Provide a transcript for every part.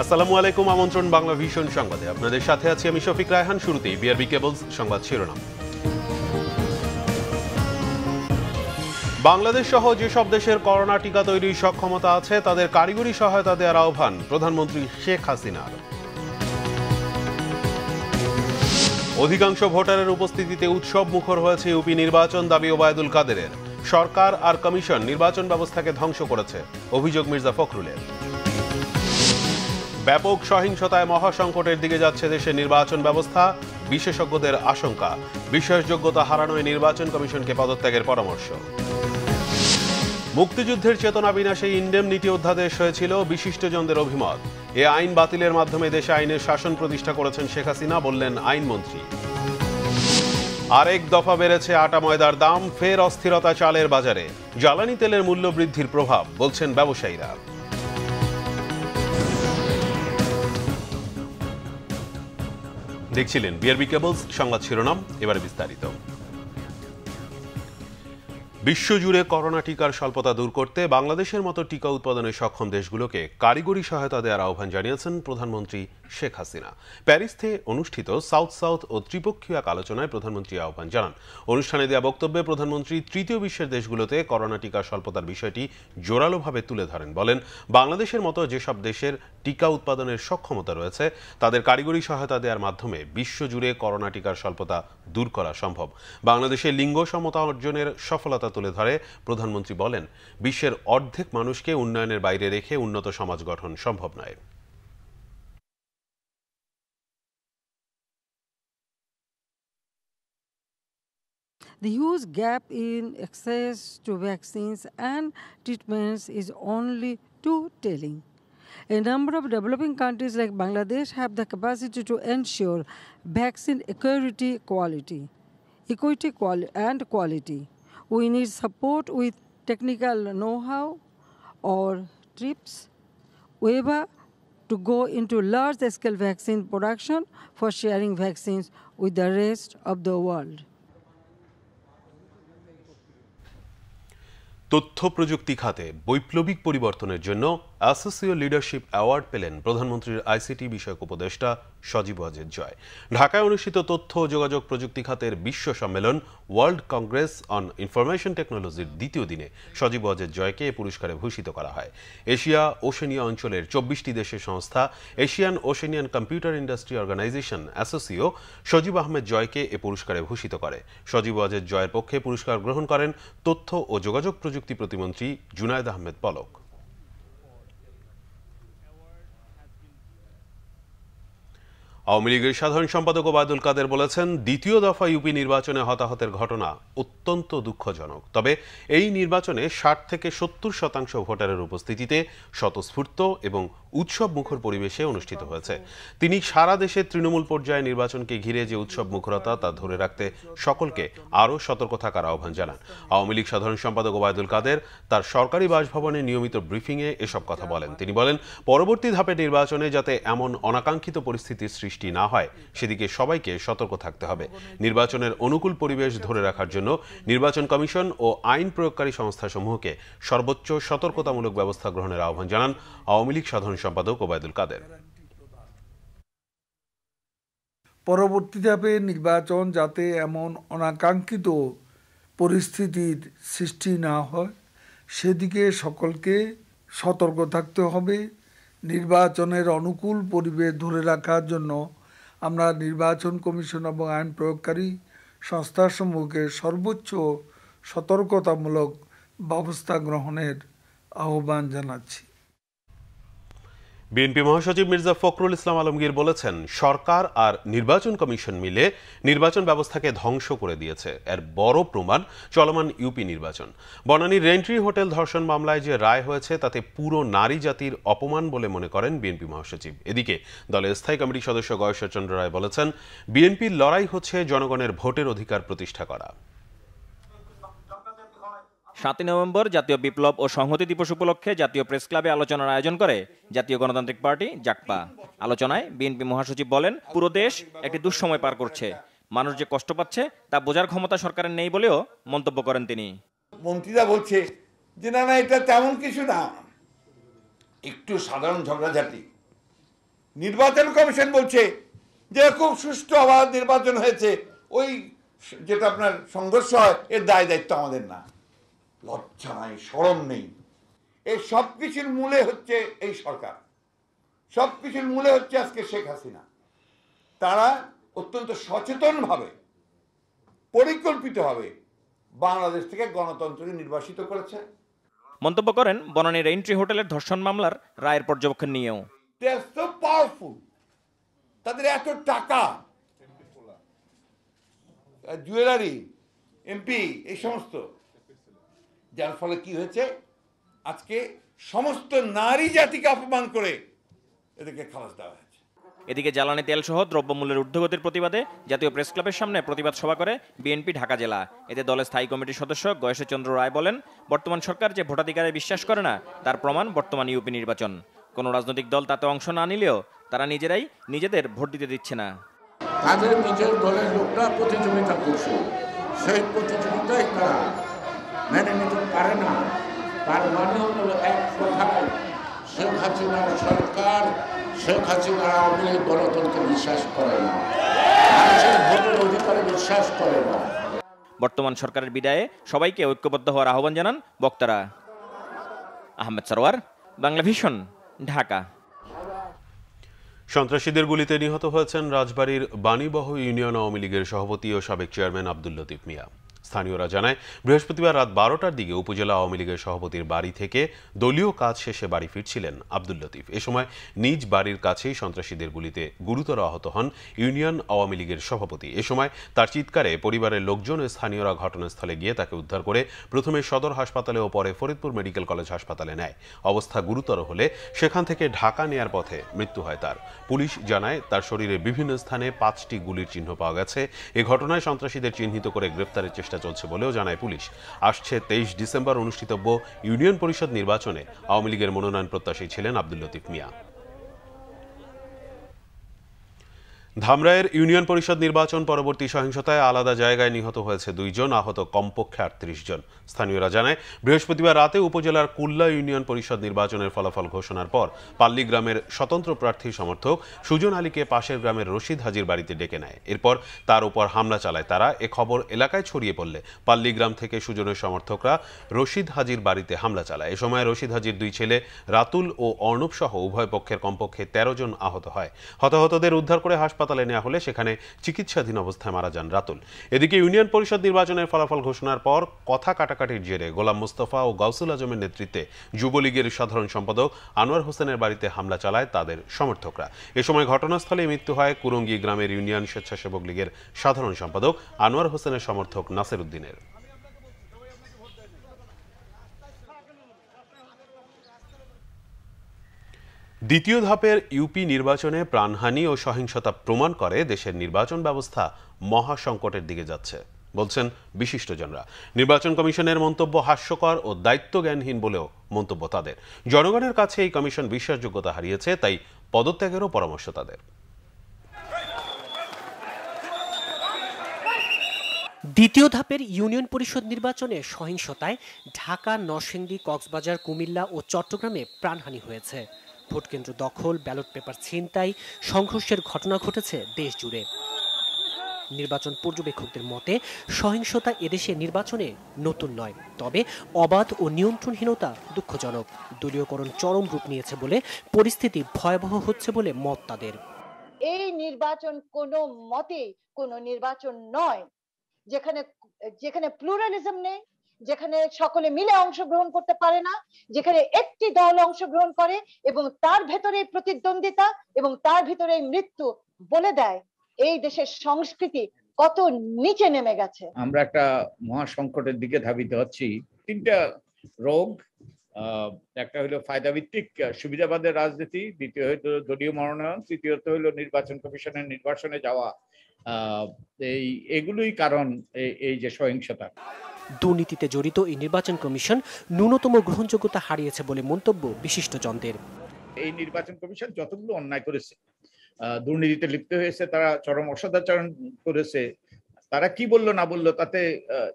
আসসালামু আলাইকুম। আমন্ত্রণ বাংলা ভিশন সংবাদে আপনাদের সাথে আছি আমি শফিক রায়হান। শুরুতেই বিআরবি কেবলস সংবাদ শিরোনাম। বাংলাদেশ সহ যেসব দেশের করোনা টিকা তৈরির সক্ষমতা আছে তাদের কারিগরি সহায়তা দেওয়ার আহ্বান প্রধানমন্ত্রী শেখ হাসিনার। অধিকাংশ ভোটারের উপস্থিতিতে উৎসব মুখর হয়েছে ইউপি নির্বাচন, দাবি ওবায়দুল কাদেরের। সরকার আর কমিশন নির্বাচন ব্যবস্থাকে ধ্বংস করেছে, অভিযোগ মির্জা ফখরুলের। ব্যাপক সহিংসতায় মহাসংকটের দিকে যাচ্ছে দেশের নির্বাচন ব্যবস্থা, বিশেষজ্ঞদের আশঙ্কা। বিশ্বাসযোগ্যতা হারানোয় নির্বাচন কমিশনকে পদত্যাগের পরামর্শ। মুক্তিযুদ্ধের চেতনা বিনাশে ইনডেমনিটি অধ্যাদেশ হয়েছিল, বিশিষ্টজনদের অভিমত। এ আইন বাতিলের মাধ্যমে দেশে আইনের শাসন প্রতিষ্ঠা করেছেন শেখ হাসিনা, বললেন আইনমন্ত্রী। আরেক দফা বেড়েছে আটা ময়দার দাম, ফের অস্থিরতা চালের বাজারে। জ্বালানি তেলের মূল্য বৃদ্ধির প্রভাব, বলছেন ব্যবসায়ীরা। দেখছিলেন বিআরবি কেবলস সংবাদ শিরোনাম, এবারে বিস্তারিত। বিশ্বজুড়ে করোনা টিকার স্বল্পতা দূর করতে বাংলাদেশের মতো টিকা উৎপাদনে সক্ষম দেশগুলোকে কারিগরি সহায়তা দেওয়ার আহ্বান জানিয়েছেন প্রধানমন্ত্রী শেখ হাসিনা। প্যারিসে অনুষ্ঠিত সাউথ ও ত্রিপক্ষীয় এক আলোচনায় প্রধানমন্ত্রী আহ্বান জানান। অনুষ্ঠানে দেওয়া বক্তব্যে প্রধানমন্ত্রী তৃতীয় বিশ্বের দেশগুলোতে করোনা টিকার স্বল্পতার বিষয়টি জোরালোভাবে তুলে ধরেন। বলেন, বাংলাদেশের মতো যেসব দেশের টিকা উৎপাদনের সক্ষমতা রয়েছে তাদের কারিগরি সহায়তা দেওয়ার মাধ্যমে বিশ্বজুড়ে করোনা টিকার স্বল্পতা দূর করা সম্ভব। বাংলাদেশের লিঙ্গ সমতা অর্জনের সফলতা তুলে ধরে প্রধানমন্ত্রী বলেন, বিশ্বের অর্ধেক মানুষকে উন্নয়নের বাইরে রেখে উন্নত সমাজ গঠন সম্ভব নয়। The huge gap in access to vaccines and treatments is only too telling. A number of developing countries like Bangladesh have the capacity to ensure vaccine equity and quality. We need support with technical know-how or trips waiver to go into large-scale vaccine production for sharing vaccines with the rest of the world. তথ্য প্রযুক্তি খাতে বৈপ্লবিক পরিবর্তনের জন্য associate leadership award পেলেন প্রধানমন্ত্রীর ICT বিষয়ক উপদেষ্টা সজীব ওয়াজেদ জয়। ঢাকায় অনুষ্ঠিত তথ্য ও যোগাযোগ প্রযুক্তি খাতের বিশ্ব সম্মেলন ওয়ার্ল্ড কংগ্রেস অন ইনফরমেশন টেকনোলজির দ্বিতীয় দিনে সজীব ওয়াজেদ জয়কে এ পুরস্কারে ভূষিত করা হয়। এশিয়া ওশেনিয়া অঞ্চলের ২৪টি দেশের সংস্থা Asian Oceanian computer industry organization ASOCIO Sajeeb Ahmed জয়কে এ পুরস্কারে ভূষিত করে। সজীব ওয়াজেদ জয়ের পক্ষে পুরস্কার গ্রহণ করেন তথ্য ও যোগাযোগ প্রযুক্তি প্রতিমন্ত্রী জুনায়েদ আহমেদ পলক। আওয়ামী লীগের সাধারণ সম্পাদক ওবায়দুল কাদের বলেছেন, দ্বিতীয় দফা ইউপি নির্বাচনে হতাহতের ঘটনা অত্যন্ত দুঃখজনক। তবে এই নির্বাচনে ৬০ থেকে ৭০% ভোটারের উপস্থিতিতে স্বতঃস্ফূর্ত এবং উৎসব মুখর পরিবেশে অনুষ্ঠিত হয়েছে। তিনি সারা দেশে তৃণমূল পর্যায়ে নির্বাচনকে ঘিরে যে উৎসব মুখরতা তা ধরে রাখতে সকলকে আরও সতর্ক থাকার আহ্বান জানান। আওয়ামী লীগ সাধারণ সম্পাদক ওবায়দুল কাদের তার সরকারি বাসভবনে নিয়মিত ব্রিফিংয়ে এসব কথা বলেন। তিনি বলেন, পরবর্তী ধাপে নির্বাচনে যাতে এমন অনাকাঙ্ক্ষিত পরিস্থিতির সৃষ্টি না হয় সেদিকে সবাইকে সতর্ক থাকতে হবে। নির্বাচনের অনুকূল পরিবেশ ধরে রাখার জন্য নির্বাচন কমিশন ও আইন প্রয়োগকারী সংস্থাসমূহকে সর্বোচ্চ সতর্কতামূলক ব্যবস্থা গ্রহণের আহ্বান জানান আওয়ামী লীগ সাধারণ সম্পাদক ওবায়দুল কাদের। পরবর্তী ধাপে নির্বাচন যাতে এমন অনাকাঙ্ক্ষিত পরিস্থিতির সৃষ্টি না হয় সেদিকে সকলকে সতর্ক থাকতে হবে। নির্বাচনের অনুকূল পরিবেশ ধরে রাখার জন্য আমরা নির্বাচন কমিশন এবং আইন প্রয়োগকারী সংস্থাসমূহকে সর্বোচ্চ সতর্কতামূলক ব্যবস্থা গ্রহণের আহ্বান জানাচ্ছি। বিএনপি মহাসচিব মির্জা ফখরুল ইসলাম আলমগীর বলেছেন, সরকার আর নির্বাচন কমিশন মিলে নির্বাচন ব্যবস্থাকে ধ্বংস করে দিয়েছে। এর বড় প্রমাণ চলমান ইউপি নির্বাচন। বনানীর রেন্ট্রি হোটেল ধর্ষণ মামলায় যে রায় হয়েছে তাতে পুরো নারী জাতির অপমান বলে মনে করেন বিএনপি মহাসচিব। এদিকে দলের স্থায়ী কমিটির সদস্য গয়েশ্বর চন্দ্র রায় বলেছেন, বিএনপির লড়াই হচ্ছে জনগণের ভোটের অধিকার প্রতিষ্ঠা করা। ৭ নভেম্বর জাতীয় বিপ্লব ও সংহতি দিবস উপলক্ষে জাতীয় প্রেস ক্লাবে আলোচনার আয়োজন করে জাতীয় গণতান্ত্রিক পার্টি জাকপা। আলোচনায় বিএনপি মহাসচিব বলেন, পুরো দেশ একটি দুঃসময় পার করছে। মানুষ যে কষ্ট পাচ্ছে তা বোঝার ক্ষমতা সরকারের নেই বলেও মন্তব্য করেন তিনি। মন্ত্রীরা বলছে যে না, এটা তেমন কিছু না, একটু সাধারণ ঝগড়াঝাটি, নির্বাচন কমিশন বলছে যে খুব সুষ্ঠু অবাধ নির্বাচন হয়েছে, ওই যেটা আপনার সংঘর্ষ হয় এর দায় দায়িত্ব আমাদের না। লজ্জা নাই, শরম নেই। এই সব কিছুর মূলে হচ্ছে এই সরকার, সব কিছুর মূলে হচ্ছে আজকে শেখ হাসিনা। তারা অত্যন্ত সচেতনভাবে, পরিকল্পিতভাবে বাংলাদেশ থেকে গণতন্ত্রকে নির্বাসিত করেছে। মন্তব্য করেন বনানীর এন্ট্রি হোটেলের ধর্ষণ মামলার রায়ের পর্যবেক্ষণ নিয়েও। They are so powerful, তাদের এত টাকা, জুয়েলারি, এমপি, এই সমস্ত, যার ফলে কি হয়েছে, আজকে সমস্ত নারী জাতিকে অপমান করে এদেরকে খালাস দেওয়া হয়েছে। এদিকে জ্বালানি তেল সহ দ্রব্যমূল্যের ঊর্ধ্বগতির প্রতিবাদে জাতীয় প্রেস ক্লাবের সামনে প্রতিবাদ সভা করে বিএনপি ঢাকা জেলা। এতে দলের স্থায়ী কমিটির সদস্য গয়েশ্বরচন্দ্র রায় বলেন, বর্তমান সরকার যে ভোটাধিকারে বিশ্বাস করে না তার প্রমাণ বর্তমান ইউপি নির্বাচন। কোনো রাজনৈতিক দল তাতে অংশ না নিলেও তারা নিজেরাই নিজেদের ভোট দিতে দিচ্ছে না। তাদের নিজের দলের লোকরা প্রতিযোগিতা করছে, সেই প্রতিযোগিতায় তারা মেনে নিতে পারে না। তার মানে হলো এক কথায়, শেখ হাসিনার সরকার, শেখ হাসিনার আওয়ামী লীগ গণতন্ত্রে বিশ্বাস করে না, মানুষের ভোটের অধিকারে বিশ্বাস করে না। বর্তমান সরকারের বিদায়ে সবাইকে ঐক্যবদ্ধ হওয়ার আহ্বান জানান বক্তারা। আহমেদ সরওয়ার, বাংলা ভিশন, ঢাকা। সন্ত্রাসীদের গুলিতে নিহত হয়েছেন রাজবাড়ীর বাণীবহ ইউনিয়ন আওয়ামী লীগের সভাপতি ও সাবেক চেয়ারম্যান আব্দুল লতিফ মিয়া। স্থানীয়রা জানায়, বৃহস্পতিবার রাত 12টার দিকে উপজেলা আওয়ামী লীগের সভাপতির বাড়ি থেকে দলীয় কাজ শেষে বাড়ি ফিরছিলেন আব্দুল লতিফ। এ সময় নিজ বাড়ির কাছেই সন্ত্রাসীদের গুলিতে গুরুতর আহত হন ইউনিয়ন আওয়ামী লীগের সভাপতি। এ সময় তার চিৎকারে পরিবারের লোকজন ও স্থানীয়রা ঘটনাস্থলে গিয়ে তাকে উদ্ধার করে প্রথমে সদর হাসপাতালে ও পরে ফরিদপুর মেডিকেল কলেজ হাসপাতালে নেয়। অবস্থা গুরুতর হলে সেখান থেকে ঢাকা নেয়ার পথে মৃত্যু হয় তার। পুলিশ জানায়, তার শরীরে বিভিন্ন স্থানে 5টি গুলির চিহ্ন পাওয়া গেছে। এ ঘটনায় সন্ত্রাসীদের চিহ্নিত করে গ্রেফতারের চেষ্টা চলছে বলেও জানায় পুলিশ। আসছে 23 ডিসেম্বর অনুষ্ঠিতব্য ইউনিয়ন পরিষদ নির্বাচনে আওয়ামী লীগের মনোনয়ন প্রত্যাশী ছিলেন আব্দুল লতিফ মিয়া। ধামরাইয়ের ইউনিয়ন পরিষদ নির্বাচন পরবর্তী সহিংসতায় আলাদা জায়গায় নিহত হয়েছে 2 জন, আহত কমপক্ষে 38 জন। স্থানীয়রা জানায়, বৃহস্পতিবার রাতে উপজেলার কুল্লা ইউনিয়ন পরিষদ নির্বাচনের ফলাফল ঘোষণার পর পাল্লী গ্রামের স্বতন্ত্র প্রার্থী সমর্থক সুজন আলীকে পাশের গ্রামের রশিদ হাজির বাড়িতে ডেকে নেয়। এরপর তার উপর হামলা চালায় তারা। এ খবর এলাকায় ছড়িয়ে পড়লে পাল্লী গ্রাম থেকে সুজনের সমর্থকরা রশিদ হাজির বাড়িতে হামলা চালায়। এ সময় রশিদ হাজির 2 ছেলে রাতুল ও অর্ণব সহ উভয় পক্ষের কমপক্ষে 13 জন আহত হয়। হতাহতদের উদ্ধার করে হাসপাতালে নেওয়া হলে সেখানে চিকিৎসাধীন অবস্থায় মারা যান রাতুল। এদিকে ইউনিয়ন পরিষদ নির্বাচনের ফলাফল ঘোষণার পর কথা কাটাকাটির জেরে গোলাম মোস্তফা ও গাউসুল আজমের নেতৃত্বে যুবলীগের সাধারণ সম্পাদক আনোয়ার হোসেনের বাড়িতে হামলা চালায় তাদের সমর্থকরা। এ সময় ঘটনাস্থলে মৃত্যু হয় কুরঙ্গি গ্রামের ইউনিয়ন স্বেচ্ছাসেবক লীগের সাধারণ সম্পাদক আনোয়ার হোসেনের সমর্থক নাসির উদ্দিনের। দ্বিতীয় ধাপের ইউপি নির্বাচনে প্রাণহানি ও সহিংসতা প্রমাণ করে দেশের নির্বাচন ব্যবস্থা মহাসংকটের দিকে যাচ্ছে বলছেন বিশিষ্টজনরা। নির্বাচন কমিশনের মন্তব্য হাস্যকর ও দায়িত্বজ্ঞানহীন বলেও মন্তব্য তাদের। জনগণের কাছে এই কমিশন বিশ্বাসযোগ্যতা হারিয়েছে, তাই পদত্যাগেরও পরামর্শ তাদের। দ্বিতীয় ধাপের ইউনিয়ন পরিষদ নির্বাচনে সহিংসতায় ঢাকা, নরসিংদী, কক্সবাজার, কুমিল্লা ও চট্টগ্রামে প্রাণহানি হয়েছে। ভোটকেন্দ্র দখল, ব্যালট পেপার ছিনতাই, সংঘর্ষের ঘটনা ঘটেছে দেশ জুড়ে। নির্বাচন পর্যবেক্ষকদের মতে সহিংসতা এদেশে নির্বাচনে নতুন নয়, তবে অবাধ ও নিয়ন্ত্রণহীনতা দুঃখজনক। দলীয়করণ চরম রূপ নিয়েছে বলে পরিস্থিতি ভয়াবহ হচ্ছে বলে মত তাদের। এই নির্বাচন কোনো মতে কোনো নির্বাচন নয় যেখানে প্লুরালিজম নেই, যেখানে সকলে মিলে অংশগ্রহণ করতে পারে না, যেখানে একটি দল অংশগ্রহণ করে এবং তার ভেতরে প্রতিদ্বন্দ্বিতা এবং তার ভিতরে মৃত্যু বলে দেয় এই দেশের সংস্কৃতি কত নিচে নেমে গেছে। আমরা একটা মহা সংকটের দিকে ধাবিত হচ্ছি। 3টা রোগ, একটা হলো ফায়দাভিত্তিক সুবিধাবাদের রাজনীতি, দ্বিতীয় হলো দলীয় মনোনয়ন, তৃতীয়ত হলো নির্বাচন কমিশনের নির্বাচনে যাওয়া। এগুলোই কারণ এই যে সহিংসতা। দুর্নীতিতে জড়িত এই নির্বাচন কমিশন ন্যূনতম গ্রহণযোগ্যতা হারিয়েছে বলে মন্তব্য বিশিষ্টজনদের। এই নির্বাচন কমিশন যতগুলো অন্যায় করেছে, দুর্নীতিতে লিপ্ত হয়েছে, তারা চরম অসদাচরণ করেছে, তারা কি বললো না বললো তাতে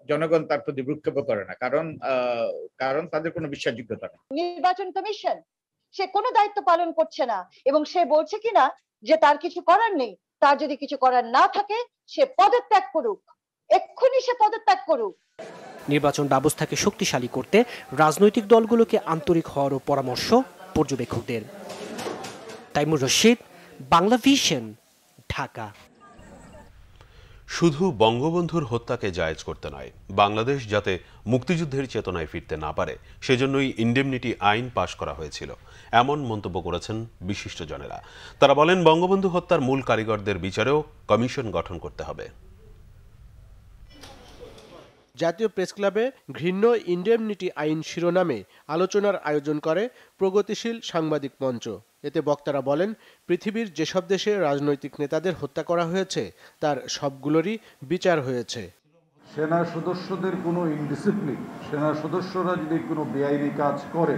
জনগণ তার প্রতি ভ্রুক্ষেপ করে না, কারণ তাদের কোনো বিশ্বাসযোগ্যতা নেই। নির্বাচন কমিশন সে কোনো দায়িত্ব পালন করছে না এবং সে বলছে কিনা যে তার কিছু করার নেই। তার যদি কিছু করার না থাকে সে পদত্যাগ করুক, এক্ষুনি সে পদত্যাগ করুক। নির্বাচন ব্যবস্থাকে শক্তিশালী করতে রাজনৈতিক দলগুলোকে আন্তরিক হওয়ারও পরামর্শ পর্যবেক্ষকদের। তাইমুর রশিদ, বাংলা ভিশন, ঢাকা। শুধু বঙ্গবন্ধুর হত্যাকে জায়েজ করতে নয়, বাংলাদেশ যাতে মুক্তিযুদ্ধের চেতনায় ফিরতে না পারে সেজন্যই ইন্ডেমনিটি আইন পাশ করা হয়েছিল, এমন মন্তব্য করেছেন বিশিষ্টজনেরা। তারা বলেন, বঙ্গবন্ধু হত্যার মূল কারিগরদের বিচারেও কমিশন গঠন করতে হবে। জাতীয় প্রেস ক্লাবে ঘৃণ্য ইন্ডেমনিটি আইন শিরোনামে আলোচনার আয়োজন করে প্রগতিশীল সাংবাদিক মঞ্চ। এতে বক্তারা বলেন, পৃথিবীর যেসব দেশে রাজনৈতিক নেতাদের হত্যা করা হয়েছে তার সবগুলোরই বিচার হয়েছে। সেনা সদস্যদের কোনো ইনডিসিপ্লিন, সেনা সদস্যরা যদি কোনো বেআইনি কাজ করে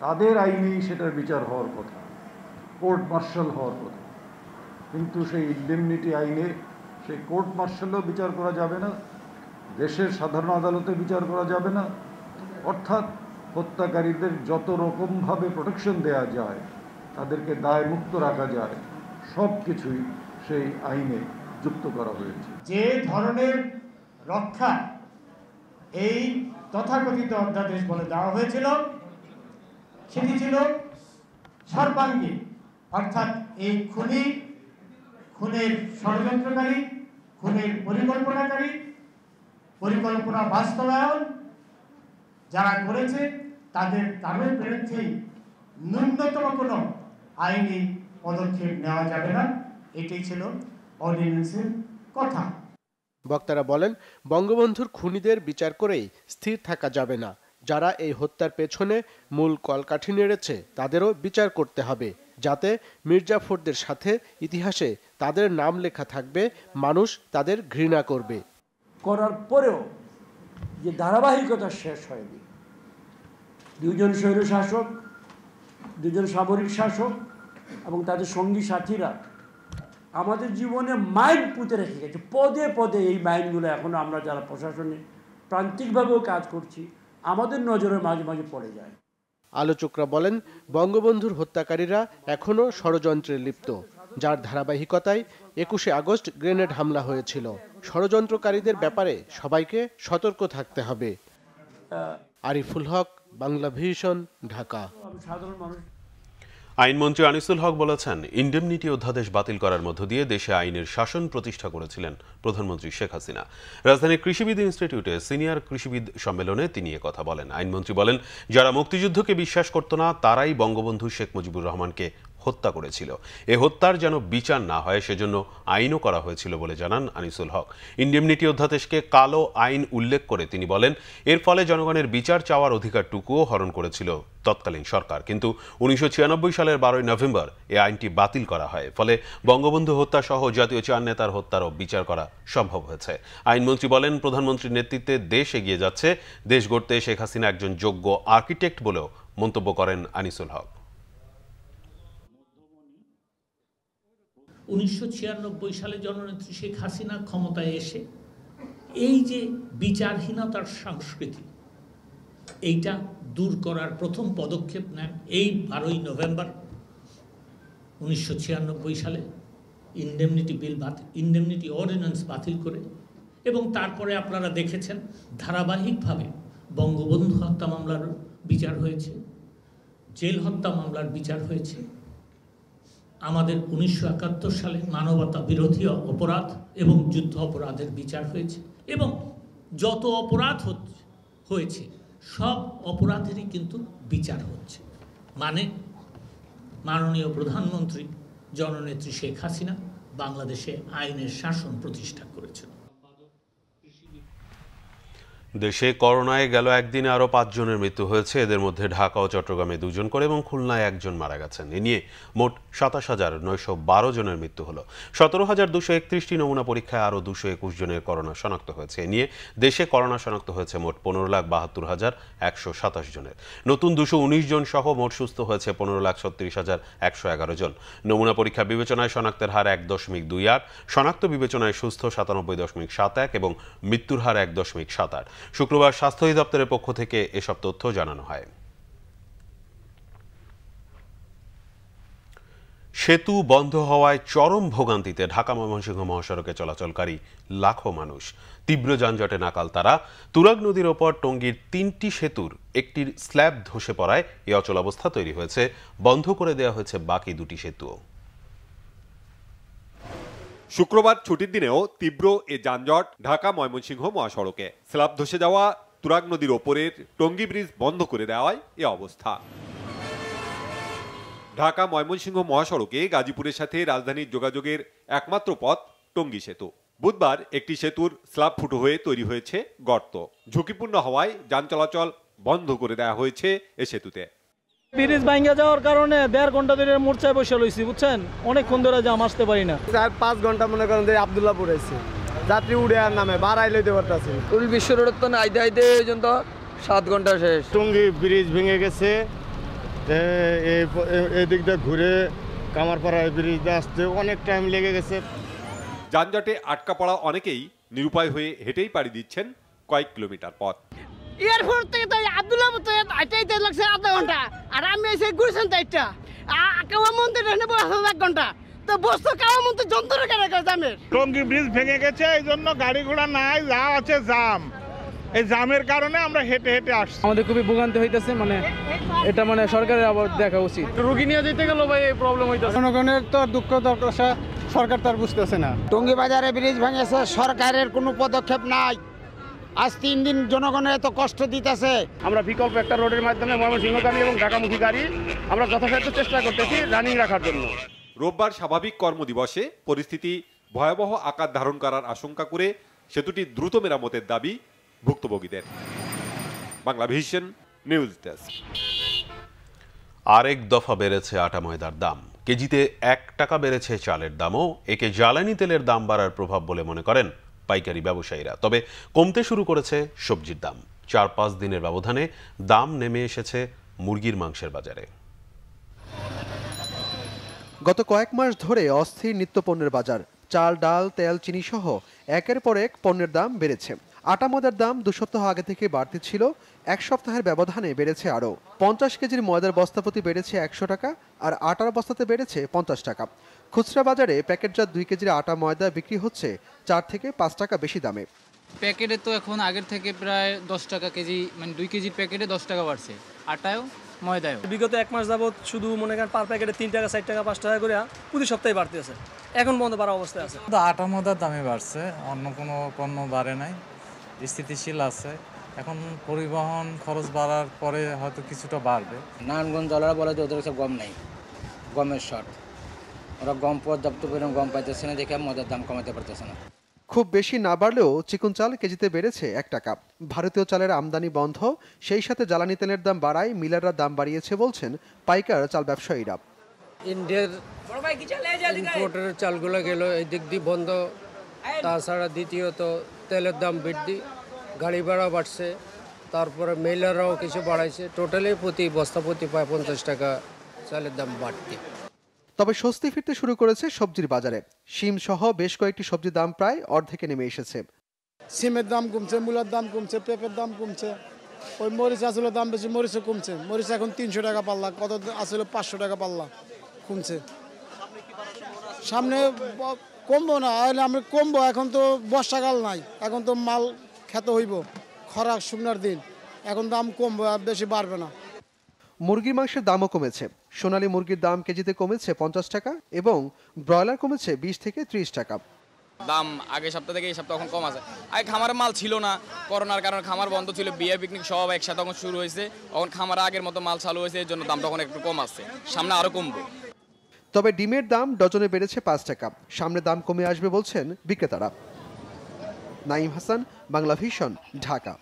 তাদের আইনেই সেটার বিচার হওয়ার কথা, কোর্ট মার্শাল হওয়ার কথা। কিন্তু সেই ইন্ডেমনিটি আইনে সেই কোর্ট মার্শালও বিচার করা যাবে না, দেশের সাধারণ আদালতে বিচার করা যাবে না। অর্থাৎ হত্যাকারীদের যত রকমভাবে প্রোটেকশন দেয়া যায়, তাদেরকে দায়মুক্ত রাখা যায়, সব কিছুই সেই আইনে যুক্ত করা হয়েছে। যে ধরনের রক্ষা এই তথাকথিত অধ্যাদেশ বলে দেওয়া হয়েছিল সেটি ছিল সর্বাঙ্গীন, অর্থাৎ এই খুনের ষড়যন্ত্রকারী, খুনের পরিকল্পনাকারী, পরিকল্পনা বাস্তবায়ন যারা করেছে তাদের কারোর বিরুদ্ধেই ন্যূনতম কোনো আইনি পদক্ষেপ নেওয়া যাবে না, এটাই ছিল অর্ডিন্যান্সের কথা। বক্তারা বলেন, বঙ্গবন্ধুর খুনিদের বিচার করেই স্থির থাকা যাবে না, যারা এই হত্যার পেছনে মূল কলকাঠি নেড়েছে তাদেরও বিচার করতে হবে, যাতে মির্জাফরদের সাথে ইতিহাসে তাদের নাম লেখা থাকবে, মানুষ তাদের ঘৃণা করবে। করার পরেও যে ধারাবাহিকতা শেষ হয়নি, দুজন স্বৈরশাসক, দুজন সামরিক শাসক এবং তাদের সঙ্গী সাথীরা আমাদের জীবনে মাইন পুঁতে রেখে গেছে। পদে পদে এই মাইনগুলো এখনো আমরা যারা প্রশাসনে প্রান্তিকভাবেও কাজ করছি আমাদের নজরে মাঝে মাঝে পড়ে যায়। আলোচকরা বলেন, বঙ্গবন্ধুর হত্যাকারীরা এখনও ষড়যন্ত্রে লিপ্ত, যার ধারাবাহিকতায় 21শে আগস্ট গ্রেনেড হামলা হয়েছিল। ষড়যন্ত্রকারীদের ব্যাপারে সবাইকে সতর্ক থাকতে হবে। আরিফুল হক, বাংলা ভিশন, ঢাকা। আইনমন্ত্রী আনিসুল হক বলেছেন, ইন্ডেমনিটি অধ্যাদেশ বাতিল করার মধ্য দিয়ে দেশে আইনের শাসন প্রতিষ্ঠা করেছিলেন প্রধানমন্ত্রী শেখ হাসিনা। রাজধানীর কৃষিবিদ ইনস্টিটিউটে সিনিয়র কৃষিবিদ সম্মেলনে তিনি কথা বলেন। আইনমন্ত্রী বলেন, যারা মুক্তিযুদ্ধকে বিশ্বাস করত না তারাই বঙ্গবন্ধু শেখ মুজিবুর রহমানকে হত্যা করেছিল। এ হত্যার যেন বিচার না হয় সেজন্য আইনও করা হয়েছিল বলে জানান আনিসুল হক। ইন্ডেমনিটি অধ্যাদেশকে কালো আইন উল্লেখ করে তিনি বলেন, এর ফলে জনগণের বিচার চাওয়ার অধিকারটুকুও হরণ করেছিল তৎকালীন সরকার। কিন্তু 1996 সালের 12ই নভেম্বর এ আইনটি বাতিল করা হয়। ফলে বঙ্গবন্ধু হত্যা সহ জাতীয় 4 নেতার হত্যারও বিচার করা সম্ভব হয়েছে। আইনমন্ত্রী বলেন, প্রধানমন্ত্রীর নেতৃত্বে দেশ এগিয়ে যাচ্ছে। দেশ গড়তে শেখ হাসিনা একজন যোগ্য আর্কিটেক্ট বলেও মন্তব্য করেন আনিসুল হক। 1996 সালে জননেত্রী শেখ হাসিনা ক্ষমতায় এসে এই যে বিচারহীনতার সংস্কৃতি, এইটা দূর করার প্রথম পদক্ষেপ নেন এই 12ই নভেম্বর 1996 সালে ইন্ডেমনিটি অর্ডিন্যান্স বাতিল করে। এবং তারপরে আপনারা দেখেছেন ধারাবাহিকভাবে বঙ্গবন্ধু হত্যা মামলার বিচার হয়েছে, জেল হত্যা মামলার বিচার হয়েছে, আমাদের 1971 সালে মানবতা বিরোধী অপরাধ এবং যুদ্ধ অপরাধের বিচার হয়েছে। এবং যত অপরাধ হয়েছে সব অপরাধেরই কিন্তু বিচার হচ্ছে। মানে মাননীয় প্রধানমন্ত্রী জননেত্রী শেখ হাসিনা বাংলাদেশে আইনের শাসন প্রতিষ্ঠা করেছেন। দেশে করোনায় গেল একদিনে আরও 5 জনের মৃত্যু হয়েছে। এদের মধ্যে ঢাকা ও চট্টগ্রামে 2 জন করে এবং খুলনায় 1 জন মারা গেছেন। এ নিয়ে মোট 27,912 জনের মৃত্যু হলো। 17,231টি নমুনা পরীক্ষায় আরও 221 জনের করোনা শনাক্ত হয়েছে। এ নিয়ে দেশে করোনা শনাক্ত হয়েছে মোট 15,72,127 জনের। নতুন 219 জন সহ মোট সুস্থ হয়েছে 15,36,111 জন। নমুনা পরীক্ষা বিবেচনায় শনাক্তের হার 1.28, শনাক্ত বিবেচনায় সুস্থ 97.71 এবং মৃত্যুর হার 1.78। শুক্রবার স্বাস্থ্য অধিদপ্তরের পক্ষ থেকে এসব তথ্য জানানো হয়। সেতু বন্ধ হওয়ায় চরম ভোগান্তিতে ঢাকা ময়মনসিংহ মহাসড়কে চলাচলকারী লাখো মানুষ। তীব্র যানজটে নাকাল তারা। তুরাগ নদীর ওপর টঙ্গীর ৩টি সেতুর একটির স্ল্যাব ধসে পড়ায় এই অচলাবস্থা তৈরি হয়েছে। বন্ধ করে দেওয়া হয়েছে বাকি দুটি সেতুও। শুক্রবার ছুটির দিনেও তীব্র এ যানজট ঢাকা ময়মনসিংহ মহাসড়কে। স্ল্যাব ধসে যাওয়া তুরাগ নদীর ওপরের টঙ্গী ব্রিজ বন্ধ করে দেওয়ায় এ অবস্থা। ঢাকা ময়মনসিংহ মহাসড়কে গাজীপুরের সাথে রাজধানীর যোগাযোগের একমাত্র পথ টঙ্গী সেতু। বুধবার একটি সেতুর স্ল্যাব ফুটো হয়ে তৈরি হয়েছে গর্ত। ঝুঁকিপূর্ণ হওয়ায় যান চলাচল বন্ধ করে দেওয়া হয়েছে এ সেতুতে। ব্রিজ ভাঙা যাওয়ার কারণে 1.5 ঘন্টা ধরে মোর্চায় বসে রয়েছি, বুঝছেন, অনেকক্ষণ ধরে জাম আসতে পারি না। 4-5 ঘন্টা মনে করেন যে আব্দুল্লাহপুর আইছে, যাত্রী উড়ে আর নামে বাড়াই লইতে পারতাছি। কুল বিশ্ব রোড তো আইতে আইতে পর্যন্ত 7 ঘন্টা শেষ। টঙ্গী ব্রিজ ভেঙে গেছে, এই দিক দিয়ে ঘুরে কামারপাড়ায় ব্রিজ আসতে অনেক টাইম লেগে গেছে। যানজটে আটকা পড়া অনেকেই নিরুপায় হয়ে হেঁটেই পাড়ি দিচ্ছেন কয়েক কিলোমিটার পথ। এয়ারপোর্ট থেকে তো আব্দুল্লাহপুর তো আইতে লাগছে আধা ঘন্টা, আর আমি এসে ঘুরছেন তাইটা কাওয়া মন্দির নেবো 1 ঘন্টা। তো বস্তু কাওয়া মন্দির যন্ত্র কেন জামের। টঙ্গী ব্রিজ ভেঙে গেছে, এই জন্য গাড়ি ঘোড়া নাই, যা আছে জাম। এই জামের কারণে আমরা হেঁটে হেঁটে আসছি। আমাদের খুবই ভোগান্তি হইতেছে, মানে এটা মানে সরকারের আবার দেখা উচিত। রোগী নিয়ে যেতে গেল ভাই এই প্রবলেম হইতেছে। জনগণের তো দুঃখ দশা সরকার তার বুঝতেছে না। টঙ্গী বাজারে ব্রিজ ভেঙেছে, সরকারের কোনো পদক্ষেপ নাই। আজ 3 দিন জনগণের এত কষ্ট দিতেছে। আমরা বিকল্প একটা রোডের মাধ্যমে ময়মনসিংহগামী এবং ঢাকামুখী গাড়ি আমরা যথাসাধ্য চেষ্টা করতেছি রানিং রাখার জন্য। রোববার স্বাভাবিক কর্মদিবসে পরিস্থিতি ভয়াবহ আকার ধারণ করার আশঙ্কা করে সেতুটি দ্রুত মেরামতের দাবি ভুক্তভোগীদের। Bangla vision news desk. আরেক দফা বেড়েছে আটা ময়দার দাম। কেজিতে 1 টাকা বেড়েছে চালের দামও। একে জ্বালানি তেলের দাম বাড়ার প্রভাব বলে মনে করেন পাইকারি ব্যবসায়ীরা। তবে কমতে শুরু করেছে সবজির দাম। 4-5 দিনের ব্যবধানে দাম নেমে এসেছে মুরগির মাংসের বাজারে। গত কয়েক মাস ধরে অস্থির নিত্যপণ্যের বাজার। চাল, ডাল, তেল, চিনি সহ একের পর এক পণ্যের দাম বেড়েছে। আটা ময়দার দাম 2 সপ্তাহ আগে থেকে বাড়তি ছিল, 1 সপ্তাহের ব্যবধানে বেড়েছে আরও। 50 কেজির ময়দার বস্তা প্রতি বেড়েছে 100 টাকা, আর আটার বস্তাতে বেড়েছে 50 টাকা। খুচরা বাজারে প্যাকেটজাত 2 কেজির আটা ময়দা বিক্রি হচ্ছে 4 থেকে 5 টাকা বেশি দামে। প্যাকেটে তো এখন আগের থেকে প্রায় 10 টাকা কেজি, মানে 2 কেজির প্যাকেটে 10 টাকা বাড়ছে, আটায়ও ময়দায়ও। বিগত 1 মাস যাবত শুধু মনে করেন পার প্যাকেটে 3 টাকা, 4 টাকা, 5 টাকা করে প্রতি সপ্তাহে বাড়তেছে। এখন বন্ধ বাড়া অবস্থায় আছে। আটা ময়দার দামে বাড়ছে, অন্য কোনো পণ্য বাড়ে নাই, স্থিতিশীল আছে। এখন পরিবহন খরচ বাড়ার পরে হয়তো কিছুটা বাড়বে। নারায়ণগঞ্জ জলারা বলে যে ওদের কাছে গম নাই, গমের শর্ট, ওরা গম পর্যাপ্ত পরিমাণ গম পাইতেছে না দেখে ময়দার দাম কমাতে পারতেছে না। খুব বেশি না বাড়লেও চিকন চাল কেজিতে বেড়েছে 1 টাকা। ভারতীয় চালের আমদানি বন্ধ, সেই সাথে জ্বালানি তেলের দাম বাড়ায় মিলাররা দাম বাড়িয়েছে বলছেন পাইকার চাল ব্যবসায়ীরা। ইন্ডিয়ার ইম্পোর্টের চালগুলো গেল এই দিক দিয়ে বন্ধ, তাছাড়া দ্বিতীয়ত তেলের দাম বৃদ্ধি, গাড়ি ভাড়া বাড়ছে, তারপরে মিলাররাও কিছু বাড়াইছে। টোটালি প্রতি বস্তা প্রতি প্রায় 50 টাকা চালের দাম বাড়তি। তবে স্বস্তি ফিরতে শুরু করেছে সবজির বাজারে। শিম সহ বেশ কয়েকটি সবজির দাম প্রায় অর্ধেকে নেমে এসেছে। সিমের দাম কমছে, মূলার দাম কমছে, পেঁপের দাম কমছে, ওই মরিচ আসলে দাম বেশি, মরিচও কমছে। মরিচ এখন 300 টাকা পাল্লা, কত আসলে 500 টাকা পাল্লা কমছে। সামনে কমবো না, আমরা কমবো। এখন তো বর্ষাকাল নাই, এখন তো মাল খেতে হইব, খরা শুকনার দিন, এখন দাম কমবে, বেশি বাড়বে না। মুরগির মাংসের দামও কমেছে। সোনালী মুরগির দাম কেজিতে কমেছে 50 টাকা এবং ব্রয়লার কমেছে 20 থেকে 30 টাকা। দাম আগের সপ্তাহ থেকে এই সপ্তাহ এখন কম আছে। আগে খামারের মাল ছিল না, করোনার কারণে খামার বন্ধ ছিল, বিয়ে পিকনিক সব একসাথে তখন শুরু হয়েছে। এখন খামার আগের মতো মাল চালু হয়েছে, এর জন্য দাম তখন একটু কম আছে, সামনে আরো কমবে। তবে ডিমের দাম ডজনে বেড়েছে 5 টাকা। সামনে দাম কমে আসবে বলছেন বিক্রেতারা। নাইম হাসান, বাংলা ভিশন, ঢাকা।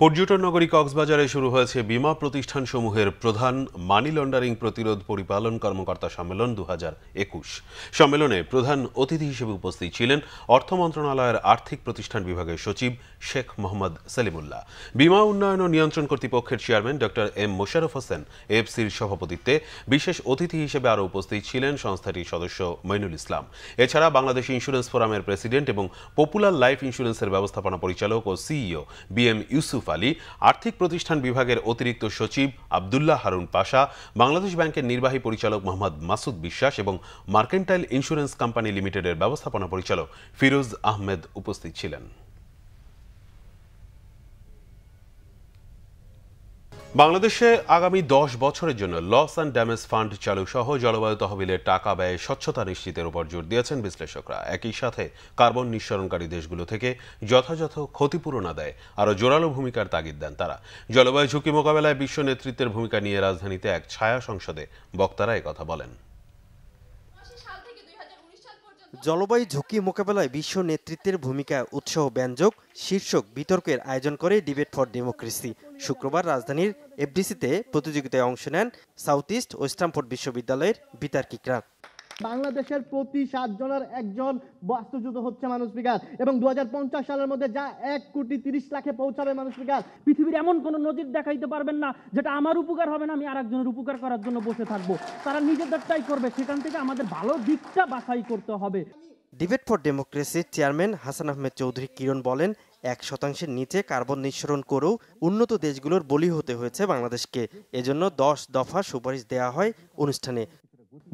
পর্যটন নগরী কক্সবাজারে শুরু হয়েছে বীমা প্রতিষ্ঠান সমূহের প্রধান মানি লন্ডারিং প্রতিরোধ পরিপালন কর্মকর্তা সম্মেলন 2021। সম্মেলনে প্রধান অতিথি হিসেবে উপস্থিত ছিলেন অর্থ মন্ত্রণালয়ের আর্থিক প্রতিষ্ঠান বিভাগের সচিব শেখ মোহাম্মদ সেলিমুল্লাহ। বীমা উন্নয়ন ও নিয়ন্ত্রণ কর্তৃপক্ষের chairman doctor M Mosharraf Hossain এফসির সভাপতিত্বে বিশেষ অতিথি হিসেবে আরও উপস্থিত ছিলেন সংস্থাটির সদস্য মইনুল ইসলাম। এছাড়া বাংলাদেশ ইন্স্যুরেন্স ফোরামের প্রেসিডেন্ট এবং পপুলার লাইফ ইন্স্যুরেন্সের ব্যবস্থাপনা পরিচালক ও CEO B M Yusuf Yusuf Ali, আর্থিক প্রতিষ্ঠান বিভাগের অতিরিক্ত সচিব আব্দুল্লাহ হারুন পাশা, বাংলাদেশ ব্যাংকের নির্বাহী পরিচালক মোহাম্মদ মাসুদ বিশ্বাস এবং মার্কেন্টাইল ইন্স্যুরেন্স কোম্পানি লিমিটেডের ব্যবস্থাপনা পরিচালক ফিরোজ আহমেদ উপস্থিত ছিলেন। বাংলাদেশে আগামী 10 বছরের জন্য লস অ্যান্ড ড্যামেজ ফান্ড চালু সহ জলবায়ু তহবিলের টাকা ব্যয়ে স্বচ্ছতা নিশ্চিতের উপর জোর দিয়েছেন বিশ্লেষকরা। একই সাথে কার্বন নিঃসরণকারী দেশগুলো থেকে যথাযথ ক্ষতিপূরণ আদায়ে আরও জোরালো ভূমিকার তাগিদ দেন তারা। জলবায়ু ঝুঁকি মোকাবেলায় বিশ্ব নেতৃত্বের ভূমিকা নিয়ে রাজধানীতে এক ছায়া সংসদে বক্তারা একথা বলেন। জলবায়ু ঝুঁকি মোকাবেলায় বিশ্ব নেতৃত্বের ভূমিকা উৎসাহ ব্যঞ্জক শীর্ষক বিতর্কের আয়োজন করে ডিবেট ফর ডেমোক্রেসি। শুক্রবার রাজধানীর এফডিসিতে প্রতিযোগিতায় অংশ নেন সাউথ ইস্ট ও স্ট্যামফোর্ড বিশ্ববিদ্যালয়ের বিতার্কিকরা। বাংলাদেশের প্রতি 7 জনের একজন বাস্তুচ্যুত হচ্ছে মানুষ বিকার, এবং 2050 সালের মধ্যে যা 1,30,00,000 পৌঁছাবে মানুষ বিকার। পৃথিবীর এমন কোন নজির দেখাইতে পারবেন না যেটা আমার উপকার হবে না, আমি আরেকজনের উপকার করার জন্য বসে থাকবো। তারা নিজেদেরটাই করবে, সেখান থেকে আমাদের ভালো দিকটা বাছাই করতে হবে। ডিবেট ফর ডেমোক্রেসির চেয়ারম্যান হাসান আহমেদ চৌধুরী কিরণ বলেন, 1% নিচে কার্বন নিঃসরণ করেও উন্নত দেশগুলোর বলি হতে হয়েছে বাংলাদেশকে। এজন্য 10 দফা সুপারিশ দেওয়া হয় অনুষ্ঠানে।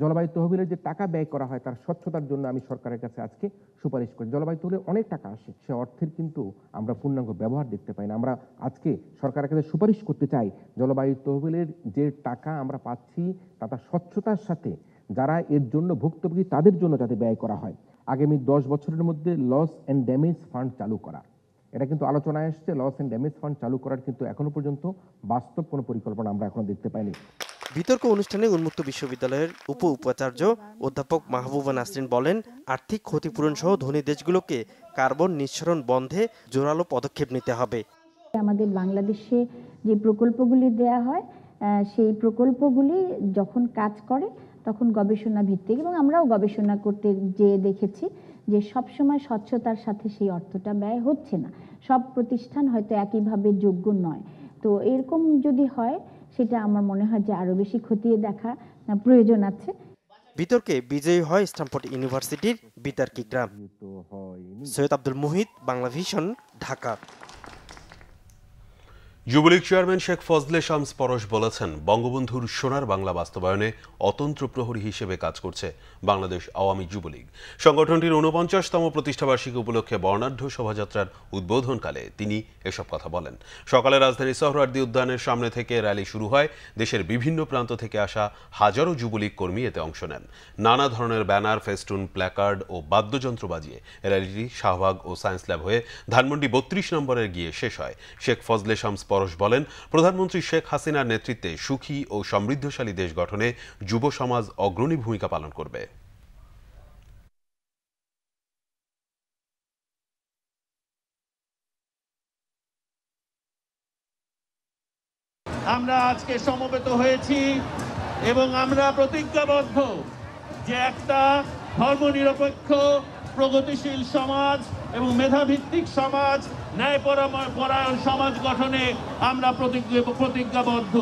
জলবায়ু তহবিলের যে টাকা ব্যয় করা হয় তার স্বচ্ছতার জন্য আমি সরকারের কাছে আজকে সুপারিশ করি। জলবায়ু তহবিলে অনেক টাকা আসে, সে অর্থের কিন্তু আমরা পূর্ণাঙ্গ ব্যবহার দেখতে পাই না। আমরা আজকে সরকারের কাছে সুপারিশ করতে চাই, জলবায়ু তহবিলের যে টাকা আমরা পাচ্ছি তা স্বচ্ছতার সাথে যারা এর জন্য ভুক্তভোগী তাদের জন্য যাতে ব্যয় করা হয়। আগামী 10 বছরের মধ্যে লস অ্যান্ড ড্যামেজ ফান্ড চালু করা, এটা কিন্তু আলোচনায় আসছে। লস অ্যান্ড ড্যামেজ ফান্ড চালু করার কিন্তু এখনো পর্যন্ত বাস্তব কোনো পরিকল্পনা আমরা এখনো দেখতে পাইনি। বিতর্ক অনুষ্ঠানে উন্মুক্ত বিশ্ববিদ্যালয়ের উপাচার্য অধ্যাপক মাহবুবা নাসরিন বলেন, আর্থিক ক্ষতিপূরণ সহ ধনী দেশগুলোকে কার্বন নিঃসরণ বন্ধে জোরালো পদক্ষেপ নিতে হবে। আমাদের বাংলাদেশে যে প্রকল্পগুলি দেয়া হয় সেই প্রকল্পগুলি যখন কাজ করে তখন গবেষণা ভিত্তিক, এবং আমরাও গবেষণা করতে যেয়ে দেখেছি যে সবসময় স্বচ্ছতার সাথে সেই অর্থটা ব্যয় হচ্ছে না। সব প্রতিষ্ঠান হয়তো একইভাবে যোগ্য নয়। তো এরকম যদি হয় সেটা আমার মনে হয় যে আরো বেশি খতিয়ে দেখা প্রয়োজন আছে। বিতর্কে বিজয়ী হয় স্ট্যামফোর্ড ইউনিভার্সিটির বিতার্কিকরা। সৈয়দ আব্দুল মুহিত, বাংলা ভিশন, ঢাকা। যুবলীগ চেয়ারম্যান শেখ ফজলে শামস পরশ বলেছেন, বঙ্গবন্ধুর সোনার বাংলা বাস্তবায়নে অতন্ত্র প্রহরী হিসেবে কাজ করছে বাংলাদেশ আওয়ামী যুবলীগ। সংগঠনটির 49তম প্রতিষ্ঠাবার্ষিকী উপলক্ষে বর্ণাঢ্য শোভাযাত্রার উদ্বোধনকালে তিনি এসব কথা বলেন। সকালে রাজধানীর সোহরাওয়ার্দী উদ্যানের সামনে থেকে র্যালি শুরু হয়। দেশের বিভিন্ন প্রান্ত থেকে আসা হাজারো যুবলীগ কর্মী এতে অংশ নেন। নানা ধরনের ব্যানার, ফেস্টুন, প্ল্যাকার্ড ও বাদ্যযন্ত্র বাজিয়ে র্যালিটি শাহবাগ ও সায়েন্স ল্যাব হয়ে ধানমন্ডি 32 নম্বরে গিয়ে শেষ হয়। শেখ ফজলে শামস পরশ বলেন, প্রধানমন্ত্রী শেখ হাসিনার নেতৃত্বে সুখী ও সমৃদ্ধশালী দেশ গঠনে যুব সমাজ অগ্রণী ভূমিকা পালন করবে। আমরা আজকে সমবেত হয়েছি এবং আমরা প্রতিজ্ঞাবদ্ধ যে একটা ধর্মনিরপেক্ষ প্রগতিশীল সমাজ এবং মেধাভিত্তিক সমাজ, ন্যায়পরায়ণ সমাজ গঠনে আমরা প্রতিজ্ঞাবদ্ধ।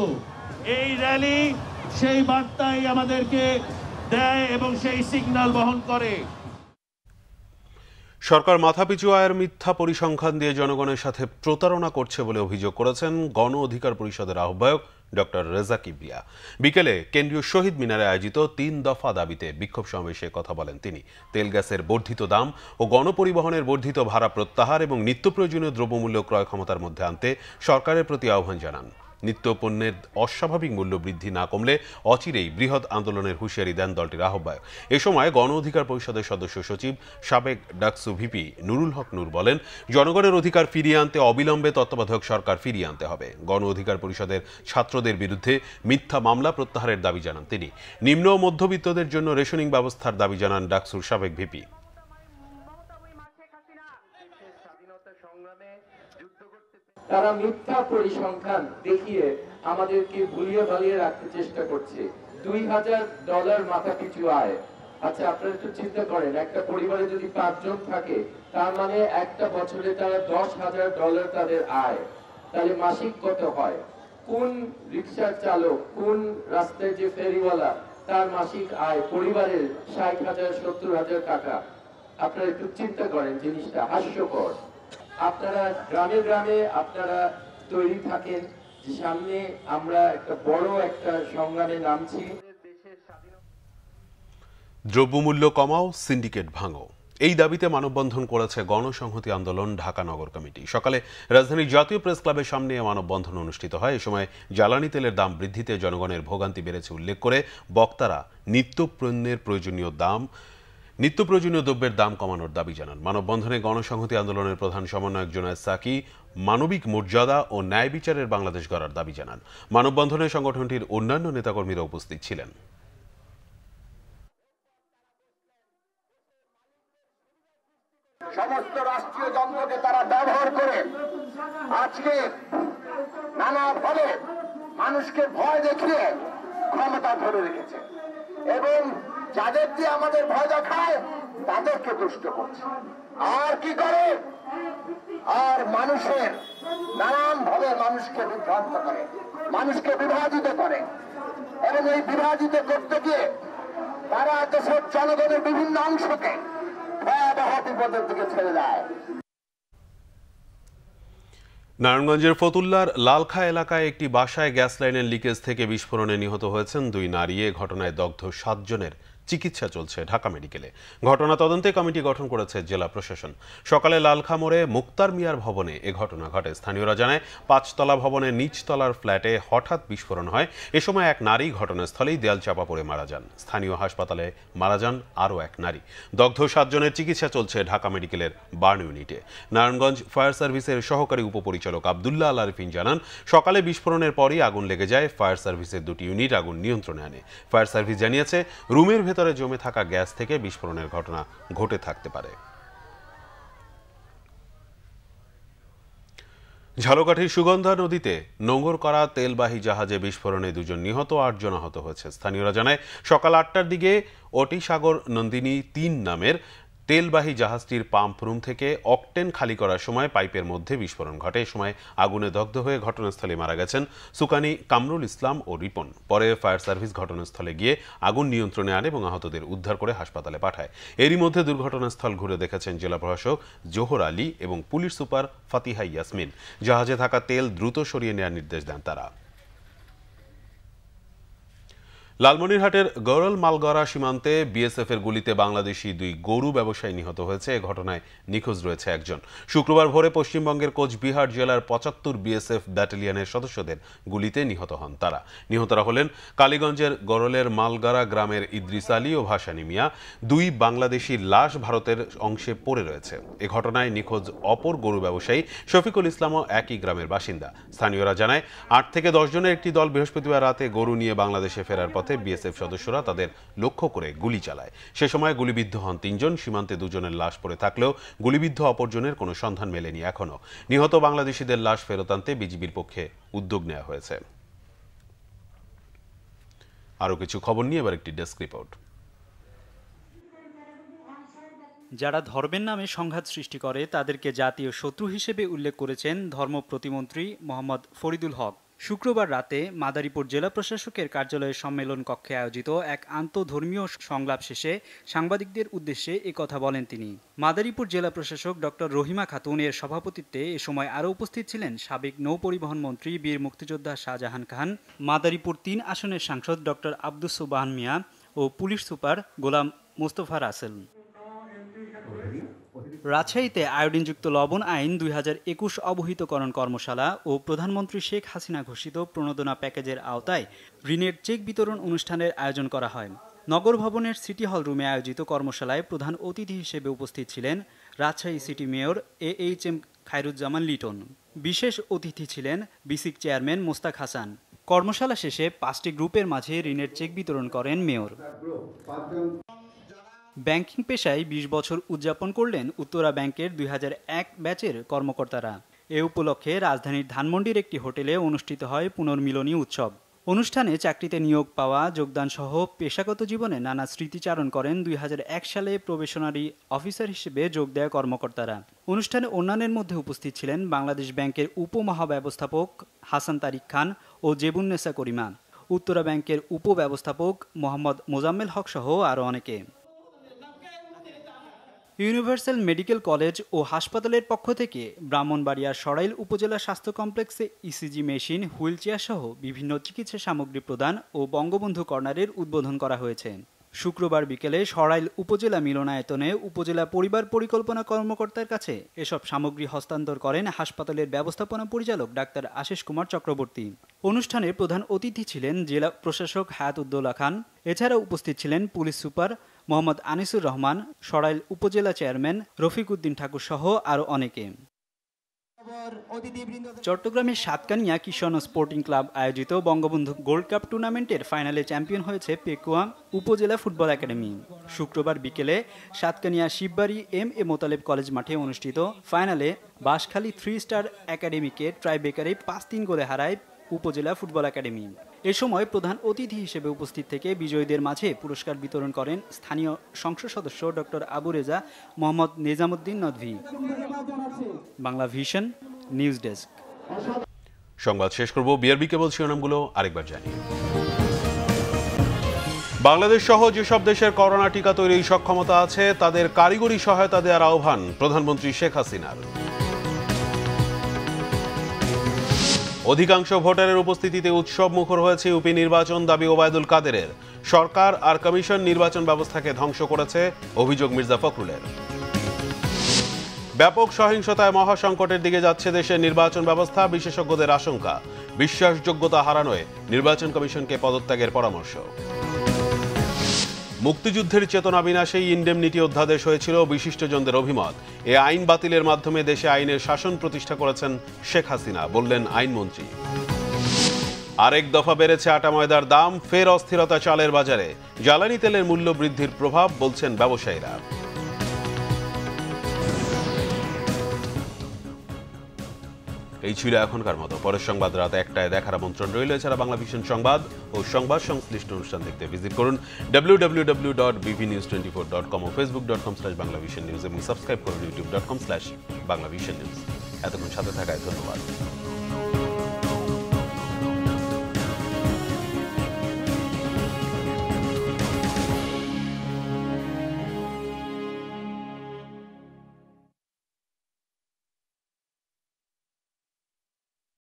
এই র্যালি সেই বার্তাই আমাদেরকে দেয় এবং সেই সিগন্যাল বহন করে। সরকার মাথাপিছু আয়ের মিথ্যা পরিসংখ্যান দিয়ে জনগণের সাথে প্রতারণা করছে বলে অভিযোগ করেছেন গণ অধিকার পরিষদের আহ্বায়ক ডক্টর রেজা কিবরিয়া। বিকেলে কেন্দ্রীয় শহীদ মিনারে আয়োজিত 3 দফা দাবিতে বিক্ষোভ সমাবেশে কথা বলেন তিনি। তেল গ্যাসের বর্ধিত দাম ও গণপরিবহনের বর্ধিত ভাড়া প্রত্যাহার এবং নিত্য প্রয়োজনীয় দ্রব্যমূল্য ক্রয় ক্ষমতার মধ্যে আনতে সরকারের প্রতি আহ্বান জানান। নিত্য পণ্যের অস্বাভাবিক মূল্য বৃদ্ধি না কমলে অচিরেই বৃহৎ আন্দোলনের হুঁশিয়ারি দেন দলটির আহ্বায়ক। এ সময় গণ অধিকার পরিষদের সদস্য সচিব সাবেক ডাকসু ভিপি নুরুল হক নূর বলেন, জনগণের অধিকার ফিরিয়ে আনতে অবিলম্বে তত্ত্বাবধায়ক সরকার ফিরিয়ে আনতে হবে। গণ অধিকার পরিষদের ছাত্রদের বিরুদ্ধে মিথ্যা মামলা প্রত্যাহারের দাবি জানান তিনি। নিম্ন ও মধ্যবিত্তদের জন্য রেশনিং ব্যবস্থার দাবি জানান ডাকসুর সাবেক ভিপি। তারা মিথ্যা পরিসংখ্যান দেখিয়ে আমাদেরকে ভুলিয়ে ভালিয়ে রাখতে চেষ্টা করছে। $2000 মাথা পিছু আয়। আচ্ছা, আপনারা একটু চিন্তা করেন, একটা পরিবারে যদি 5 জন থাকে তার মানে একটা বছরে তারা $10,000 তাদের আয়, তাহলে মাসিক কত হয়? কোন রিক্সার চালক, কোন রাস্তায় যে ফেরিওয়ালা, তার মাসিক আয় পরিবারের 60,000-70,000 টাকা। আপনারা একটু চিন্তা করেন, জিনিসটা হাস্যকর। আপনারা গ্রামে গ্রামে আপনারা তৈরি থাকেন যে সামনে আমরা একটা বড় একটা সংগ্রামে নামছি। দ্রব্যমূল্য কমাও, সিন্ডিকেট ভাঙো, এই দাবিতে মানববন্ধন করেছে গণসংহতি আন্দোলন ঢাকা নগর কমিটি। সকালে রাজধানীর জাতীয় প্রেস ক্লাবের সামনে মানববন্ধন অনুষ্ঠিত হয়। এ সময় জ্বালানি তেলের দাম বৃদ্ধিতে জনগণের ভোগান্তি বেড়েছে উল্লেখ করে বক্তারা নিত্য প্রয়োজনীয় দ্রব্যের দাম কমানোর দাবি জানান। মানববন্ধনে গণসংহতি আন্দোলনের প্রধান সমন্বয়ক জুনায়েদ সাকি মানবিক মর্যাদা ও ন্যায় বিচারের বাংলাদেশ গড়ার দাবি জানান। মানববন্ধনে সংগঠনটির অন্যান্য নেতাকর্মীরা উপস্থিত ছিলেন। সমস্ত রাষ্ট্রীয় যন্ত্রকে তারা ব্যবহার করে আজকে নানাভাবে মানুষকে ভয় দেখিয়ে ক্ষমতা ধরে রেখেছে এবং যাদের দিয়ে আমাদের ভয় দেখায় তাদেরকে দুষ্ট করছে। আর কি করে? আর মানুষের নানান ভাবে মানুষকে বিভ্রান্ত করে, মানুষকে বিভাজিত করে এবং এই বিভাজিত করতে গিয়ে তারা দেশের জনগণের বিভিন্ন অংশকে ভয়াবহ বিপদের দিকে ছেড়ে দেয়। নারায়ণগঞ্জের ফতুল্লার লালখা এলাকায় একটি বাসায় গ্যাস লাইনের লিকেজ থেকে বিস্ফোরণে নিহত হয়েছেন 2 নারী। এ ঘটনায় দগ্ধ 7 জনের চিকিৎসা চলছে ঢাকা মেডিকেলে। ঘটনা তদন্তে কমিটি গঠন করেছে জেলা প্রশাসন। সকালে লালখা মোড়ে মুক্তার মিয়ার ভবনে এ ঘটনা ঘটে। স্থানীয়রা জানায় 5তলা ভবনের নিচতলার ফ্ল্যাটে হঠাৎ বিস্ফোরণ হয়। এ সময় এক নারী ঘটনাস্থলেই দেয়াল চাপা পড়ে মারা যান। স্থানীয় হাসপাতালে মারা যান আরও এক নারী। দগ্ধ 7 জনের চিকিৎসা চলছে ঢাকা মেডিকেলের বার্ন ইউনিটে। নারায়ণগঞ্জ ফায়ার সার্ভিসের সহকারী উপপরিচালক আব্দুল্লাহ আল আরিফিন জানান, সকালে বিস্ফোরণের পরই আগুন লেগে যায়। ফায়ার সার্ভিসের 2টি ইউনিট আগুন নিয়ন্ত্রণে আনে। ফায়ার সার্ভিস জানিয়েছে রুমের ভেতরে জমে থাকা গ্যাস থেকে বিস্ফোরণের ঘটনা ঘটে থাকতে পারে। ঝালকাঠির সুগন্ধা নদীতে নোঙর করা তেলবাহী জাহাজে বিস্ফোরণে 2 জন নিহত, 8 জন আহত হয়েছে। স্থানীয়রা জানায় সকাল 8টার দিকে অটিসাগর নন্দিনী 3 নামের তেলবাহী জাহাজটির পাম্প রুম থেকে অকটেন খালি করার সময় পাইপের মধ্যে বিস্ফোরণ ঘটে। এ সময় আগুনে দগ্ধ হয়ে ঘটনাস্থলে মারা গেছেন সুকানি, কামরুল ইসলাম ও রিপন। পরে ফায়ার সার্ভিস ঘটনাস্থলে গিয়ে আগুন নিয়ন্ত্রণে আনে এবং আহতদের উদ্ধার করে হাসপাতালে পাঠায়। এরই মধ্যে দুর্ঘটনাস্থল ঘুরে দেখেছেন জেলা প্রশাসক জোহর আলী এবং পুলিশ সুপার ফাতিহা ইয়াসমিন। জাহাজে থাকা তেল দ্রুত সরিয়ে নেওয়ার নির্দেশ দেন তারা। লালমনিরহাটের গরল মালগড়া সীমান্তে বিএসএফ এর গুলিতে বাংলাদেশি 2 গরু ব্যবসায়ী নিহত হয়েছে। এ ঘটনায় নিখোঁজ রয়েছে একজন। শুক্রবার ভোরে পশ্চিমবঙ্গের কোচবিহার জেলার 75 বিএসএফ ব্যাটালিয়নের সদস্যদের গুলিতে নিহত হন তারা। নিহতরা হলেন কালীগঞ্জের গরলের মালগড়া গ্রামের ইদ্রিস আলী ও ভাসানী মিয়া। 2 বাংলাদেশির লাশ ভারতের অংশে পড়ে রয়েছে। এ ঘটনায় নিখোঁজ অপর গরু ব্যবসায়ী শফিকুল ইসলামও একই গ্রামের বাসিন্দা। স্থানীয়রা জানায় 8 থেকে 10 জনের একটি দল বৃহস্পতিবার রাতে গরু নিয়ে বাংলাদেশে ফেরার পথে বিএসএফ সদস্যরা তাদের লক্ষ্য করে গুলি চালায়। সে সময় গুলিবিদ্ধ হন 3 জন। সীমান্তে 2 জনের লাশ পড়ে থাকলেও গুলিবিদ্ধ অপরজনের কোনো সন্ধান মেলেনি এখনো। নিহত বাংলাদেশিদের লাশ ফেরত আনতে বিজিবির পক্ষে উদ্যোগ নেওয়া হয়েছে। আরও কিছু খবর নিয়ে এবার একটি ডেস্ক রিপোর্ট। যারা ধর্মের নামে সংঘাত সৃষ্টি করে তাদেরকে জাতীয় শত্রু হিসেবে উল্লেখ করেছেন ধর্ম প্রতিমন্ত্রী মোহাম্মদ ফরিদুল হক। শুক্রবার রাতে মাদারীপুর জেলা প্রশাসকের কার্যালয়ের সম্মেলন কক্ষে আয়োজিত এক আন্তঃধর্মীয় সংলাপ শেষে সাংবাদিকদের উদ্দেশ্যে একথা বলেন তিনি। মাদারীপুর জেলা প্রশাসক ডক্টর রহিমা খাতুন এর সভাপতিত্বে এ সময় আরও উপস্থিত ছিলেন সাবেক নৌপরিবহন মন্ত্রী বীর মুক্তিযোদ্ধা শাহজাহান খান, মাদারীপুর 3 আসনের সাংসদ ডক্টর আব্দুস সুবহান মিয়া ও পুলিশ সুপার গোলাম মোস্তফা রাসেল। রাজশাহীতে আয়োডিনযুক্ত লবণ আইন 2021 অবহিতকরণ কর্মশালা ও প্রধানমন্ত্রী শেখ হাসিনা ঘোষিত প্রণোদনা প্যাকেজের আওতায় ঋণের চেক বিতরণ অনুষ্ঠানের আয়োজন করা হয়। নগর ভবনের সিটি হল রুমে আয়োজিত কর্মশালায় প্রধান অতিথি হিসেবে উপস্থিত ছিলেন Rajshahi city mayor AHM Khairuzzaman Liton. বিশেষ অতিথি ছিলেন বিসিক চেয়ারম্যান মোস্তাক হাসান। কর্মশালা শেষে 5টি গ্রুপের মাঝে ঋণের চেক বিতরণ করেন মেয়র। ব্যাংকিং পেশায় 20 বছর উদযাপন করলেন উত্তরা ব্যাংকের 2001 ব্যাচের কর্মকর্তারা। এ উপলক্ষে রাজধানীর ধানমন্ডির একটি হোটেলে অনুষ্ঠিত হয় পুনর্মিলনী উৎসব। অনুষ্ঠানে চাকরিতে নিয়োগ পাওয়া, যোগদান সহ পেশাগত জীবনে নানা স্মৃতিচারণ করেন 2001 সালে প্রবেশনারি অফিসার হিসেবে যোগ দেয়া কর্মকর্তারা। অনুষ্ঠানে অন্যান্যের মধ্যে উপস্থিত ছিলেন বাংলাদেশ ব্যাংকের উপমহাব্যবস্থাপক হাসান তারিক খান ও জেবুন্নেসা করিমা, উত্তরা ব্যাংকের উপব্যবস্থাপক মোহাম্মদ মোজাম্মেল হক সহ আরও অনেকে। ইউনিভার্সাল মেডিকেল কলেজ ও হাসপাতালের পক্ষ থেকে ব্রাহ্মণবাড়িয়ার সরাইল উপজেলা স্বাস্থ্য কমপ্লেক্সে ইসিজি মেশিন, হুইলচেয়ার সহ বিভিন্ন চিকিৎসা সামগ্রী প্রদান ও বঙ্গবন্ধু কর্নারের উদ্বোধন করা হয়েছে। শুক্রবার বিকেলে সরাইল উপজেলা মিলনায়তনে উপজেলা পরিবার পরিকল্পনা কর্মকর্তার কাছে এসব সামগ্রী হস্তান্তর করেন হাসপাতালের ব্যবস্থাপনা পরিচালক ডাক্তার আশিস কুমার চক্রবর্তী। অনুষ্ঠানে প্রধান অতিথি ছিলেন জেলা প্রশাসক হায়াতুদ্দৌলা খান। এছাড়া উপস্থিত ছিলেন পুলিশ সুপার মোহাম্মদ আনিসুর রহমান, সরাইল উপজেলা চেয়ারম্যান রফিক উদ্দিন ঠাকুর সহ আরও অনেকে। চট্টগ্রামের সাতকানিয়া কিষণ স্পোর্টিং ক্লাব আয়োজিত বঙ্গবন্ধু গোল্ড কাপ টুর্নামেন্টের ফাইনালে চ্যাম্পিয়ন হয়েছে পেকুয়া উপজেলা ফুটবল একাডেমি। শুক্রবার বিকেলে সাতকানিয়া শিববাড়ি এম.এ. মোতালেব কলেজ মাঠে অনুষ্ঠিত ফাইনালে বাঁশখালী 3 স্টার একাডেমিকে ট্রাইবেকারে 5-3 গোলে হারায় উপজেলা ফুটবল একাডেমি। এ সময় প্রধান অতিথি হিসেবে উপস্থিত থেকে বিজয়ীদের মাঝে পুরস্কার বিতরণ করেন স্থানীয় সংসদ সদস্য doctor Abu Reza Mohammad Nezamuddin Nadvi. Bangla vision news desk. সংবাদ শেষ করব। বিআরবি কেবল শিরোনামগুলো আরেকবার জানি। বাংলাদেশ সহ যেসব দেশের করোনা টিকা তৈরির সক্ষমতা আছে তাদের কারিগরি সহায়তা দেওয়ার আহ্বান প্রধানমন্ত্রী শেখ হাসিনার। অধিকাংশ ভোটারের উপস্থিতিতে উৎসব মুখর হয়েছে ইউপি নির্বাচন, দাবি ওবায়দুল কাদেরের। সরকার আর কমিশন নির্বাচন ব্যবস্থাকে ধ্বংস করেছে, অভিযোগ মির্জা ফখরুলের। ব্যাপক সহিংসতায় মহাসংকটের দিকে যাচ্ছে দেশের নির্বাচন ব্যবস্থা, বিশেষজ্ঞদের আশঙ্কা। বিশ্বাসযোগ্যতা হারানোয় নির্বাচন কমিশনকে পদত্যাগের পরামর্শ। মুক্তিযুদ্ধের চেতনা বিনাশেই ইনডেমনিটি অধ্যাদেশ হয়েছিল, বিশিষ্টজনদের অভিমত। এ আইন বাতিলের মাধ্যমে দেশে আইনের শাসন প্রতিষ্ঠা করেছেন শেখ হাসিনা, বললেন আইনমন্ত্রী। আরেক দফা বেড়েছে আটা ময়দার দাম, ফের অস্থিরতা চালের বাজারে। জ্বালানি তেলের মূল্য বৃদ্ধির প্রভাব, বলছেন ব্যবসায়ীরা। এই ছিল এখনকার মতো। পরের সংবাদ রাত 1টায় দেখার আমন্ত্রণ রইল। এছাড়া বাংলা ভিশন সংবাদ ও সংবাদ সংশ্লিষ্ট অনুষ্ঠান দেখতে ভিজিট করুন www.bbnews24.com ও facebook.com/banglavisionnews এবং সাবস্ক্রাইব করুন youtube.com/banglavisionnews। এতক্ষণ সাথে থাকায় ধন্যবাদ।